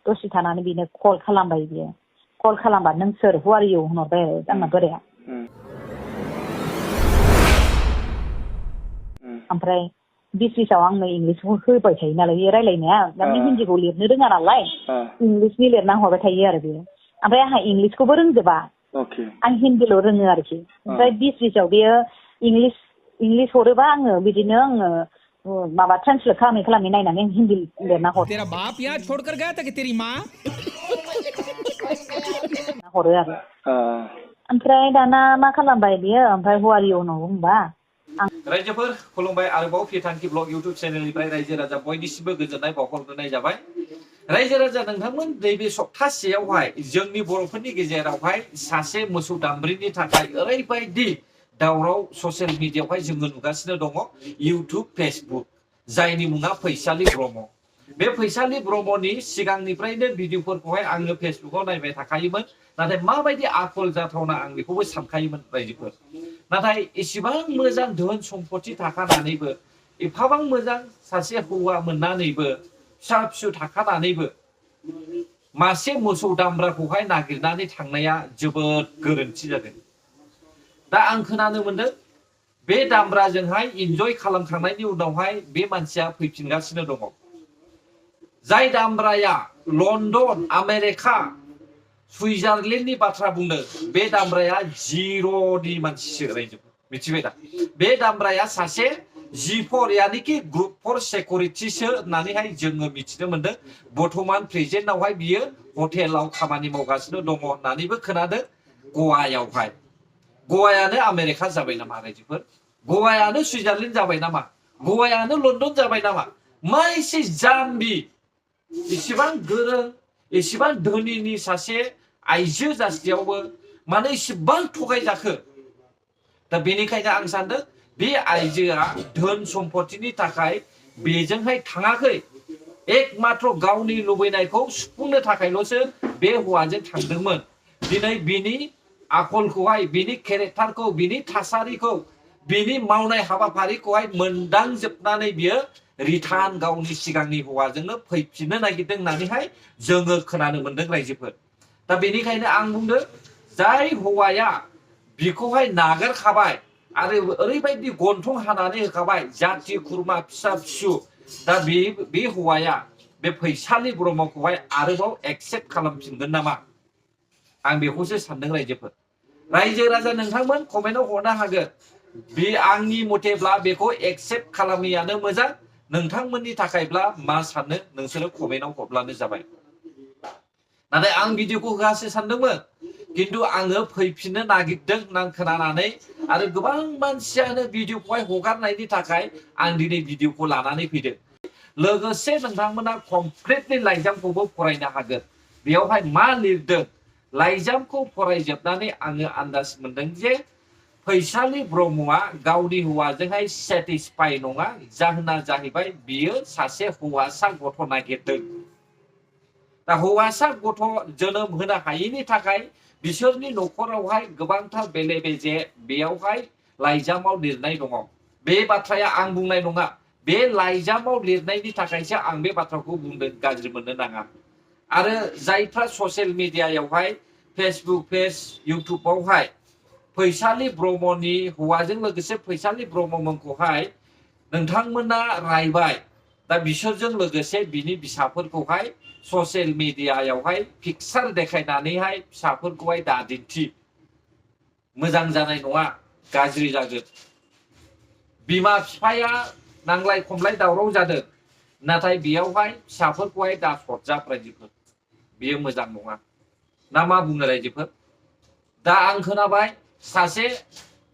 दसे थानानै बिनो कल खालामबाय बियो कल खालामबा नों सोर हु आर इउ होनहरबाय आरो आंना बोराया ओमफ्राय बिसआव आंनो इंलिसखौ होबाय थायो नालाय बे रायलायनाया थारमाने हिन्दीखौ लिरनो रोङा नालाय इंलिसनि लिरना हरबाय थायो आरो बेयो ओमफ्राय आंहा इंलिसखौबो रोंजोबा आं हिन्दील' रोङो आरोखि ओमफ्राय बिसआव बेयो इंलिस हरोबा आङो बिदिनो आङो माबा ट्रान्सलेट खालामै नायनानै हिन्दी लिरना हरो तेरा बाप यहाँ छोड़कर गया था कि तेरी माँ हरो आरो ओमफ्राय दाना मा खालामबाय बियो ओमफ्राय हु आर इउ उनाव बुंबा रायजोफोर खुलुमबाय आरोबाव फिथांखि ब्लग इउट्युब चेनेलनिफ्राय रायजो राजा बयनिसिमबो गोजोननाय बावहरग्रोनाय जाबाय रायजो राजा नोंथांमोन नैबे सप्तासेयावहाय जोंनि बर'फोरनि गेजेरावहाय सासे मोसौ दामब्रिनि थाखाय ओरैबायदि दावराव ससियेल मिडियायावहाय जोङो नुगासिनो दङ इउट्युब फेसबुक जायनि मुङा फैसालि ब्रह्म बे फैसालि ब्रह्मनि सिगांनिफ्रायनो भिडिअफोरखौहाय आङो फेसबुकाव नायबाय थाखायोमोन नाथाय माबायदि आखल जाथावना आं बेखौबो सानखायोमोन रायजोफोर नाथाय एसेबां मोजां धोन सम्पति थाखानानैबो एफाबां मोजां सासे हौवा मोननानैबो फिसा फिसौ थाखानानैबो मासे मोसौ दामब्राखौहाय नागिरनानै थांनाया जोबोद गोरोन्थि जादों दा आं खोनानो मोनदों बे दामब्राजोंहाय इन्जय खालामखांनायनि उनावहाय बे मानसिया फैफिनगासिनो दङ जाय दामब्राया लन्डन आमेरिका सुइजारलेण्डनि बाथ्रा बुंदों बे दामब्राया जिर'नि मानसिसो रायजो मिथिबाय दा बे दामब्राया सासे G4 यानिखि ग्रुप 4 सिकिउरिटिसो होननानैहाय जोङो मिथिनो मोनदों बर्थमान प्रेजेन्टआवहाय बियो हटेलाव खामानि मावगासिनो दङ होननानैबो खोनादों गवायावहाय गवायानो आमेरिका जाबाय नामा रायजोफोर गवायानो सुइजारलेण्ड जाबाय नामा गवायानो लन्डन जाबाय नामा मा एसे जाम्बि इसेबां गोरों इसेबां धोनिनि सासे आइजो जासेयावबो मानो इसेबां थगायजाखो दा बेनिखायनो आं सानदों बे आइजोआ धोन सम्पतिनि थाखाय बेजोंहाय थाङाखै एकमात्र गावनि लुबैनायखौ सुफुंनो थाखायल'सो बे हौवाजों थांदोंमोन दिनै बिनि आखलखौहाय बिनि केरेक्टारखौ बिनि थासारिखौ बिनि मावनाय हाबाफारिखौहाय मोनदांजोबनानै बियो रिटार्न गावनि सिगांनि हौवाजोंनो फैफिननो नागिरदों होननानैहाय जोङो खोनानो मोनदों रायजोफोर दा बेनिखायनो आं बुंदों जाय हौवाया बिखौहाय नागारखाबाय आरो ओरैबायदि गन्थं हानानै होखाबाय जाथि खुरमा फिसा फिसौ दा बे हौवाया बे फैसालि ब्रह्मखौहाय आरोबाव एक्सेप्ट खालामफिनगोन नामा आं बेखौसो सानदों रायजोफोर रायजो राजा नोंथांमोन कमेन्टआव हरनो हागोन बे आंनि मथेब्ला बेखौ एक्सेप्ट खालामैयानो मोजां नोंथांमोननि थाखायब्ला मा सानो नोंसोरो कमेन्टआव हरब्लानो जाबाय नाथाय आं भिडिअखौ होगासो सानदोंमोन किन्तु आङो फैफिननो नागिरदों होनना खोनानानै आरो गोबां मानसियानो भिडिअखौहाय हगारनायनि थाखाय आं दिनै भिडिअखौ लानानै फैदों लोगोसे नोंथांमोना कमप्लिटलि लाइजामखौबो फरायनो हागोन बेयावहाय मा लिरदों लाइजामखौ फरायजोबनानै आङो आन्दाज मोनदों जे फैसालि ब्रह्मआ गावनि हौवाजोंहाय सेटिसफाइ नङा जाहोना जाहैबाय बियो सासे हौवासा गथ' नागिरदों दा हौवासा गथ' जोनोम होनो हायैनि थाखाय बिसोरनि न'खरावहाय गोबांथार बेले बेजे बेयावहाय लाइजामाव लिरनाय दङ बे बाथ्राया आं बुंनाय नङा बे लाइजामाव लिरनायनि थाखायसो आं बे बाथ्राखौ बुंदों गाज्रि मोननो नाङा आरो जायफ्रा ससियेल मिडियायावहाय फेसबुक पेज इउट्युबावहाय फैसालि ब्रह्मनि हौवाजों लोगोसे फैसालि ब्रह्ममोनखौहाय नोंथांमोना रायबाय दा बिसोरजों लोगोसे बिनि फिसाफोरखौहाय ससियेल मिडियायावहाय पिक्सार देखायनानैहाय फिसाफोरखौहाय दादिन्थि मोजां जानाय नङा गाज्रि जागोन बिमा बिफाया नांलाय खमलाय दावराव जादों नाथाय बेयावहाय फिसाफोरखौहाय दा सरजाब रायजोफोर बेयो मोजां नङा ना मा बुङो रायजोफोर दा आं खोनाबाय सासे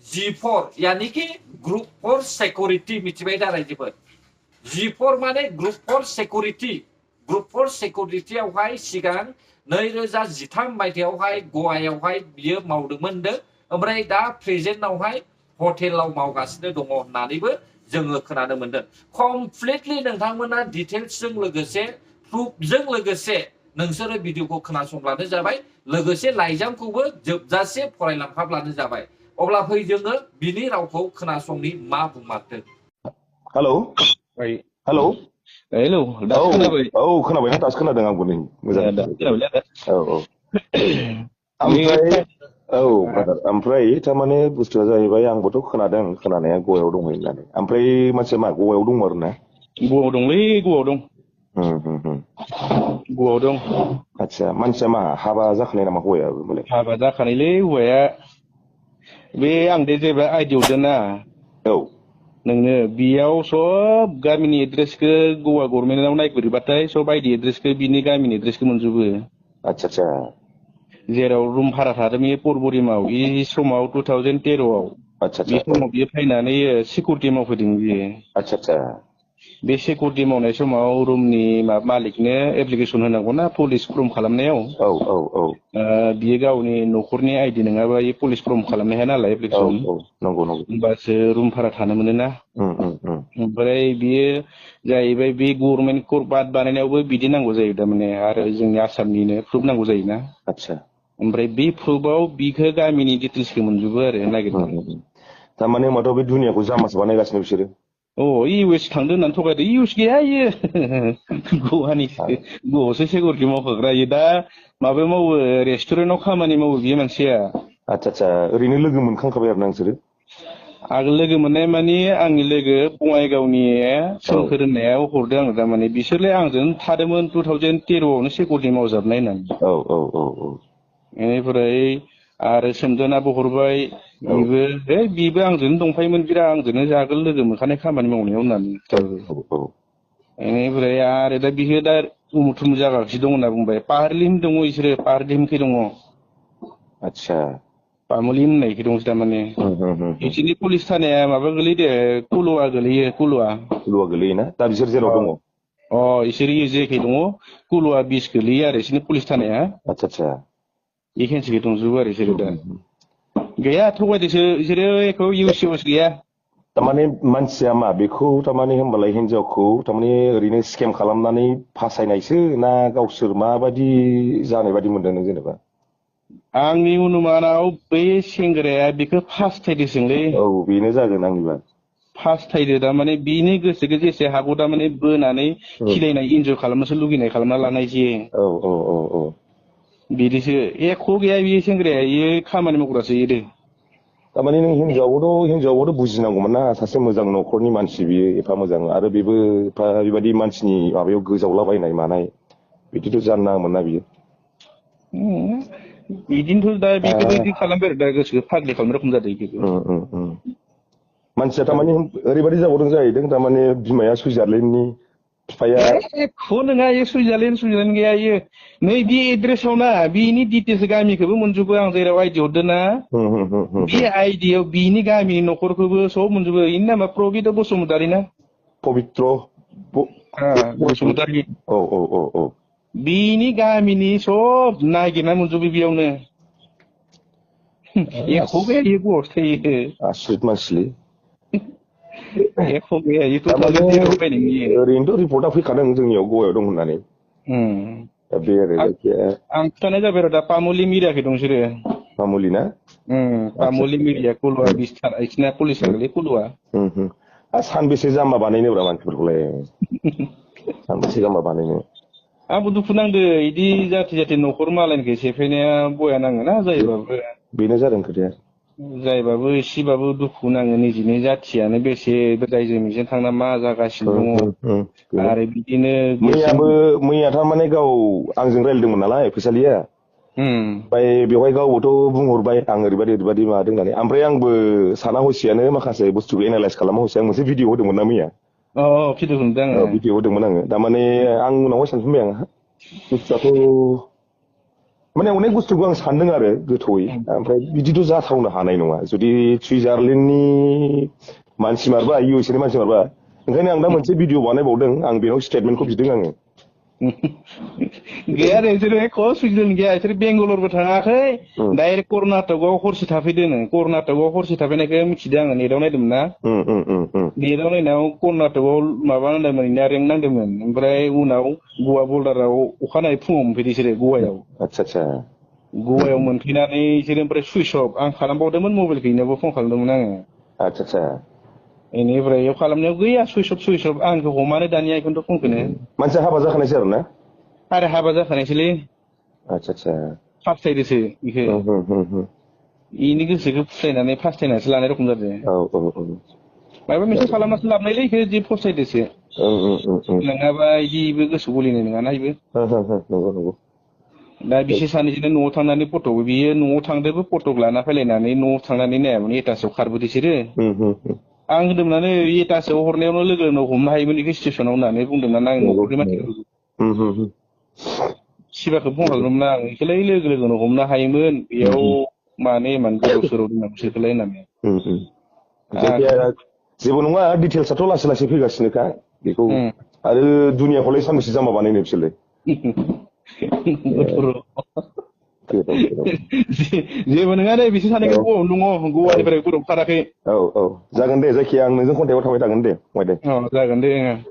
G4 यानिखि ग्रुप 4 सिकिउरिटि मिथिबाय दा रायजोफोर G4 माने ग्रुप 4 सिकिउरिटि ग्रुप 4 सिकिउरिटियावहाय सिगां 2013 मायथाइयावहाय गवायावहाय बियो मावदोंमोन ओमफ्राय दा प्रेजेन्टआवहाय हटेलाव मावगासिनो दङ होननानैबो जोङो खोनानो मोनदों कमप्लिटलि नोंथांमोना डिटेल्सजों लोगोसे प्रुफजों लोगोसे नोंसोरो भिडिअखौ खोनासंब्लानो जाबाय लोगोसे लाइजामखौबो जोबजासे फरायलांफाब्लानो जाबाय अब्ला फै जोङो बिनि रावखौ खोनासंनि मा बुंमारदों हेलौ हेलौ हेलौ दासो खोनाबाय औ खोनाबायना दासो खोनादों आंबो नै मोजां औ औ ब्रादार ओमफ्राय थारमाने बुस्थुआ जाहैबाय आंबोथ' खोनादों खोनानाया गवायाव दंहै होननानै ओमफ्राय मानसिया मा गवायाव दं आरो ना गवायाव दंलै गवायाव दं गवायाव दं आदसा मानसिया मा हाबा जाखानाय नामा हौवायाबो हाबा जाखानायलै हौवाया बे आं दे जेब्ला आइडि हरदों ना औ नोंनो बेयाव सब गामिनि एड्रेसखौ गवा गभर्नमेन्टआव नायगिरबाथाय सब आइडि एड्रेसखौ बिनि गामिनि एड्रेसखौ मोनजोबो आदसा जेराव रुम भारा थादों बे परबरिमाव बे समाव 2013आव बे समाव बियो फैनानै सिकिउरिटि मावफैदों बियो आदसा बे सिकिउरिटि मावनाय समाव रुमनि मालिकनो एप्लिकेसन होनांगौना पुलिस फर्म खालामनायाव बियो गावनि न'खरनि आइडि नङाबा बे पुलिस फर्म खालामनो हाया नालाय एप्लिकेसन होमबासो रुम भारा थानो मोनो ना ओमफ्राय बियो जाहैबाय बे गभर्नमेन्ट कर्ट बाद बानायनायावबो बिदि नांगौ जायो थारमाने आरो जोंनि आसामनिनो प्रुफ नांगौ जायोना ओमफ्राय बे प्रुफआव बिखौ गामिनि डिटेल्सखौ मोनजोबो आरो नागिरनानै थारमाने होमबाथ' बे दुनियाखौ जामासो बानायगासिनो बिसोरो इउ एस थांदों होननानै थगायदों इउ एस गैया इयो गवायावसो सिकिउरिटि मावखाग्रा इयो दा माबायाव मावो रेस्टुरेन्टआव खामानि मावो बियो मानसिया आदसा ओरैनो लोगो मोनखांखाबाय आरो ना नोंसोरो आगोल लोगो मोननाय माने आंनि लोगो बङाइगावनि सोमखोर होननायाव हरदों आङो थारमाने बिसोरलाय आंजों थादोंमोन 2013आवनो सिकिउरिटि मावजाबनाय होननानै बेनिफ्राय आरो सोमदोनाबो हरबाय बिबो आंजोंनो दंफायोमोन बिराद आंजोंनो आगोल लोगो मोनखानाय खामानि मावनायाव होननानै बेनिफ्राय आरो दा बियो दा उमुक थुमुक जागासिनो दं होनना बुंबाय पाहारलिम दङ बिसोरो पाहारलिमखै दङ आदसा पामुलि होननायखै दंसो थारमाने बिसोरनि पुलिस थानाया माबा गोलैदो कुलुवा गोलैयो कुलुवा गोलैयोना दा बिसोर जेराव दङ इसोर जेखै दङ कुलुवा 20 गोलैयो आरो बिसोरनि पुलिस थानाया आदसा बेखेनसेखै दंजोबो आरो बिसोरो दा गैया थगायदोसो बिसोरो एखौ इउस गैया थारमाने मानसिया मा बेखौ थारमाने होमबालाय हिनजावखौ थारमाने ओरैनो स्केम खालामनानै फासायनायसो ना गावसोर माबायदि जानाय बायदि मोनदों नों जेनेबा आंनि अनुमानाव बै सेंग्राया बेखौ फासथायदोंसोलै बेनो जागोन आंनिबा फासथायदो थारमाने बिनि गोसोखौ जेसे हागौ थारमाने बोनानै खिलायनाय इन्जय खालामनोसो लुगैनाय खालामना लानाय जे बिदिसो एख' गैया बियो सेंग्राया इयो खामानि मावग्रासो इयो थारमाने नों हिनजावाबोथ' बुजिनांगौमोन ना सासे मोजां न'खरनि मानसि बियो एफा मोजां आरो बेबो एफा बेबायदि मानसिनि माबायाव गोजावलाबायनाय मानाय बिदिथ' जानो नाङामोन ना बियो बिदिनोथ' दा बेखौबो बिदि खालामबाय आरो दा गोसोखौ फाग्लि खालामनाय रखम जादों मानसिया थारमाने ओरैबायदि जाबावदों जाहैदों थारमाने बिमाया सुइजारलेण्डनि बिफाया एख' नङा इयो सुइजारलेण्ड गैया इयो नै बे एड्रेसाव ना बिनि डिटेल्स गामिखौबो मोनजोबो आं जेराव आइडि हरदों ना बे आइडियाव बिनि गामिनि न'खरखौबो सब मोनजोबो इनि नामा प्रबित बसुमतारि ना पबित्र बसुमतारि औ बिनि गामिनि सब नागिरना मोनजोबो बेयावनो एख' गैया इयो गवासो थायो आसरित मानसिलै ओरैनोथ' रिपर्टआ फैखादों जोंनियाव गवायाव दं होननानै दा बे आरो जायखिया आं खिथानाय जाबाय आरो दा पामुलि मिरियाखै दं बिसोरो पामुलि ना पामुलि मिरिया कुलुवा बिसिना पुलिसा गोलैयो कुलुवा सानबेसे जाम्बा बानायनोब्रा मानसिफोरखौलाय सानबेसे जाम्बा बानायनो आंबो दुखु नांदो इदि जाथि न'खर मालायनिखौ सेफायनाया बया नाङोना जायोबाबो बेनो जादों खोथाया जायबाबो एसेबाबो दुखु नाङो निजिनि जाथियानो बेसे दायजों मिजों थांना मा जागासिनो दङ आरो बिदिनो मैया थारमाने गाव आंजों रायज्लायदोंमोन नालाय फैसालिया ओमफ्राय बेवहाय गावबोथ' बुंहरबाय आं ओरैबायदि मादों होननानै ओमफ्राय आंबो साना हसियानो माखासे बुस्थुखौ एनालाइस खालामा हसिया आं मोनसे भिडिअ होदोंमोन ना मैया भिडिअ होदोंमोन आङो थारमाने आं उनावहाय सानफिनबाय आं बुस्थुआथ' माने अनेक बुस्थुखौ आं सानदों आरो गोथौयै ओमफ्राय बिदिथ' जाथावनो हानाय नङा जुदि सुइजारलेण्डनि मानसि मारबा इउ एस ए नि मानसि मारबा ओंखायनो आं दा मोनसे भिडिअ बानायबावदों आं बेयाव स्टेटमेन्टखौ बिदों आङो गैया बिसोरो एख' सुइजारलेण्ड गैया बिसोर बेंगालरबो थाङाखै डाइरेक्ट कर्नाटकआव हरसे थाफैदों कर्नाटकआव हरसे थाफैनायखौ मिथिदों आङो नेटआव नायदोंमोन ना नेटआव नायनायाव कर्नाटकआव माबा नांदोंमोन रेंक नांदोंमोन ओमफ्राय उनाव गवा बर्डाराव अखानायै फुङाव मोनफैदों बिसोरो गवायाव गवायाव मोनफैनानै बिसोरो ओमफ्राय सुइस अफ आं खालामबावदोंमोन मबाइलखौ इनावबो फन खालामदोंमोन आङो बेनिफ्राय बेयाव खालामनायाव गैया सुइसअफ आंखौ हमानो दानिया बेखौनोथ' फनखौनो मानसिया हाबा जाखानायसै आरो ना आरो हाबा जाखानायसोलै आच्छा फास्थायदोसो बेखौ इनि गोसोखौ फुस्लायनानै फास्थायनानैसो लानाय रखम जादों माबा मोनसे खालामनासो लाबोनायलै इखो जि फसायदोसो नङाबा इदिबो गोसो गलिनाय नङाना इबो नंगौ दा बिसोर सानैजोंनो न'आव थांनानै फटक बियो न'आव थांदोबो फटक लाना फैलायनानै न'आव थांनानै नायामोन एटासआव खारबोदोसोरो आं होनदोंमोन एटासआव हरनायावनो लोगो लोगो हमनो हायोमोन बेखौ स्टेसनाव होननानै बुंदोंमोन आं न'खरनि मानसिखौ सिबाखौ फन खालामदोंमोन आं बेखौलाय लोगो लोगोनो हमनो हायोमोन बेयाव माने इमान गोदाव सोराव दोननांगौ बिसोरखौलाय होननानै जायखिया जेबो नङा डिटेल्सआथ' लासै लासै फैगासिनोखा बेखौ आरो दुनियाखौलाय सानबेसे जाम्बा बानायनो बिसोरलाय जेबो नङा दे बिसोर सानैखौ गवावनो दङ गवानिफ्राय गरम खाराखै जागोन दे जायखिया आं नोंजों कन्टेक्टआव थाबाय थागोन दे फंबाय जागोन दे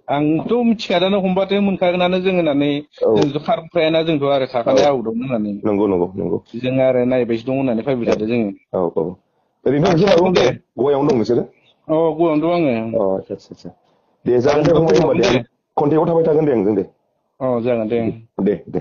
आंथ' मिथिखादानो हमबाथाय मोनखागोनानो जों होननानै जोंथ' खारबोखायाना जोंथ' आरो थाखानाय आउटआव होननानै नंगौ जों आरो नायबायसो दं होननानै फैबाय थादों जोङो ओरैनोथ' नोंसोर माबायावनो दं गवायावनो दं नोंसोरो गवायावनो दं आङो आच्छा दे जागोन दे फंबाय होनबा दे कन्टेक्टआव थाबाय थागोन दे आंजों दे जागोन दे दे